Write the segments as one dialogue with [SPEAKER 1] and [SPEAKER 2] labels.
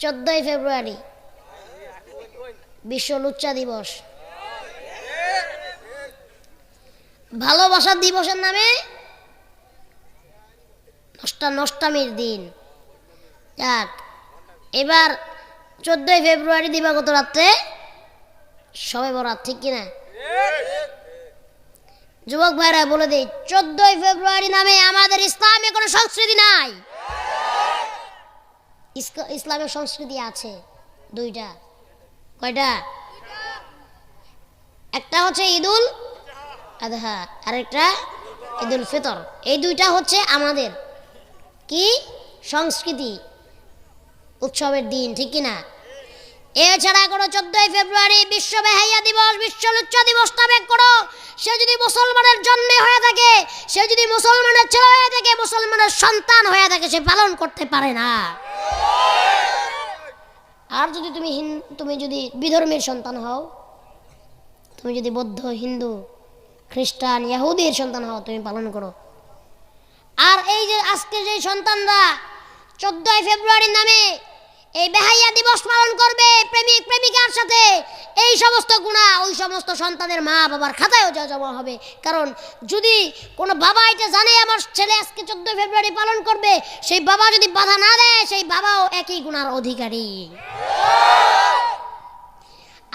[SPEAKER 1] 14ই ফেব্রুয়ারি বিশ্ব লুচ্চা দিবস। ভালোবাসা দিবসের নামে নষ্টামির দিন। যাক, এবার 14ই ফেব্রুয়ারি দিবাগত রাত্রে সবে বরাত, ঠিক কিনা? যুবক ভাইরা বলে দেই, 14ই ফেব্রুয়ারি নামে আমাদের ইসলামে কোনো সংস্কৃতি নাই। ইসলামের সংস্কৃতি আছে দুইটা। কয়টা? একটা হচ্ছে ঈদুল আযহা, আরেকটা ঈদুল ফিতর। এই দুইটা হচ্ছে আমাদের কি সংস্কৃতি, উৎসবের দিন, ঠিক কিনা? এছাড়া কোনো 14ই ফেব্রুয়ারি বিশ্ব বেহাইয়া দিবস, বিশ্ব লুচ্চা দিবস নামে করো, সে যদি মুসলমানের জন্মে হয়ে থাকে, সে যদি মুসলমানের ছেলে হয়ে থাকে, মুসলমানের সন্তান হয়ে থাকে, সে পালন করতে পারে না। আর যদি তুমি যদি বিধর্মীর সন্তান হও, তুমি যদি বৌদ্ধ, হিন্দু, খ্রিস্টান, ইহুদির সন্তান হও, তুমি পালন করো। আর এই যে আজকে যে সন্তানরা 14ই ফেব্রুয়ারির নামে এই বেহাইয়া দিবস পালন করবে প্রেমিক প্রেমিকার সাথে, এই সমস্ত গুনাহ ওই সমস্ত সন্তানের মা বাবার খাতায়ও জমা হবে। কারণ যদি কোনো বাবা এটা জানে আমার ছেলে আজকে 14ই ফেব্রুয়ারি পালন করবে, সেই বাবা যদি বাধা না দেয়, সেই বাবাও একই গুনার অধিকারী।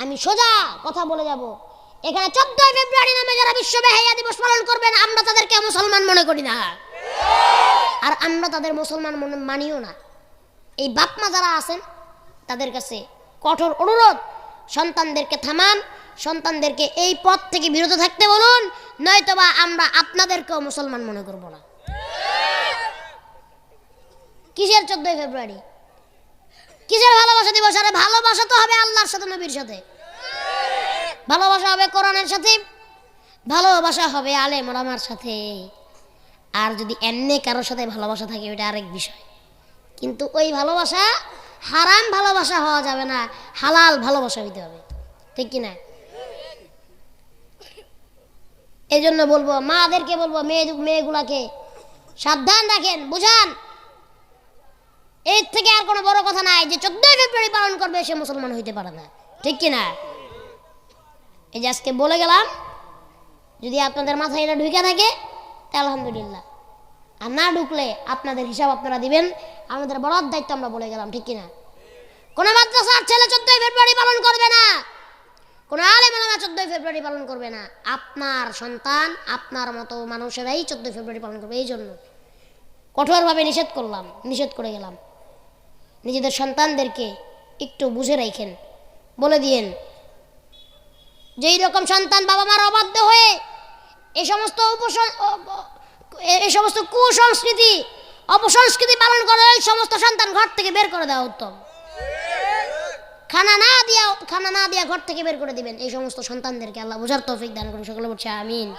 [SPEAKER 1] আমি সোজা কথা বলে যাব, এখানে 14ই ফেব্রুয়ারি নামে যারা বিশ্ব বেহাইয়া দিবস পালন করবেন, আমরা তাদেরকে মুসলমান মনে করি না, আর আমরা তাদের মুসলমান মানিও না। এই বাপমা যারা আছেন তাদের কাছে কঠোর অনুরোধ, সন্তানদেরকে থামান, সন্তানদেরকে এই পথ থেকে বিরত থাকতে বলুন, নয়তোবা আমরা আপনাদেরকেও মুসলমান মনে করব না। কিসের 14ই ফেব্রুয়ারি? কিসের ভালোবাসা দিবস? আরে ভালোবাসা তো হবে আল্লাহর সাথে, নবীর সাথে, ভালোবাসা হবে কোরআনের সাথে, ভালোবাসা হবে আলেম ওলামার সাথে। আর যদি এমনি কারোর সাথে ভালোবাসা থাকে, ওইটা আরেক বিষয়। কিন্তু ওই ভালোবাসা হারাম ভালোবাসা হওয়া যাবে না, হালাল ভালোবাসা হইতে হবে, ঠিক কিনা? এই জন্য বলবো, মাদেরকে বলবো, মেয়েগুলাকে সাবধান রাখেন, বুঝান। এর থেকে আর কোনো বড় কথা নাই যে 14ই ফেব্রুয়ারি পালন করবে সে মুসলমান হইতে পারে না, ঠিক কিনা? এই যে আজকে বলে গেলাম, যদি আপনাদের মাথায় এটা ঢুকে থাকে তা আলহামদুলিল্লাহ, আর না ঢুকলে আপনাদের হিসাব আপনারা দিবেন। আমাদের বড় দায়িত্ব আমরা বলে গেলাম, ঠিক কিনা? কোন মাদ্রাসার ছেলে 14ই ফেব্রুয়ারি পালন করবে না, কোন আলেম ওলামা 14ই ফেব্রুয়ারি পালন করবে না। আপনার সন্তান, আপনার মতো মানুষেরাই 14ই ফেব্রুয়ারি পালন করবে। এই জন্য কঠোরভাবে নিষেধ করে গেলাম। নিজেদের সন্তানদেরকে একটু বুঝে রাখেন, বলে দিয়েন। যেই রকম সন্তান বাবা মার অবাধ্য হয়ে এই সমস্ত কুসংস্কৃতি, অপসংস্কৃতি পালন করে, ওই সমস্ত সন্তান ঘর থেকে বের করে দেওয়া উত্তম। খানা না দিয়া ঘর থেকে বের করে দিবেন এই সমস্ত সন্তানদেরকে। আল্লাহ বুঝার তৌফিক দান করুন। সকলে বলছে আমিন।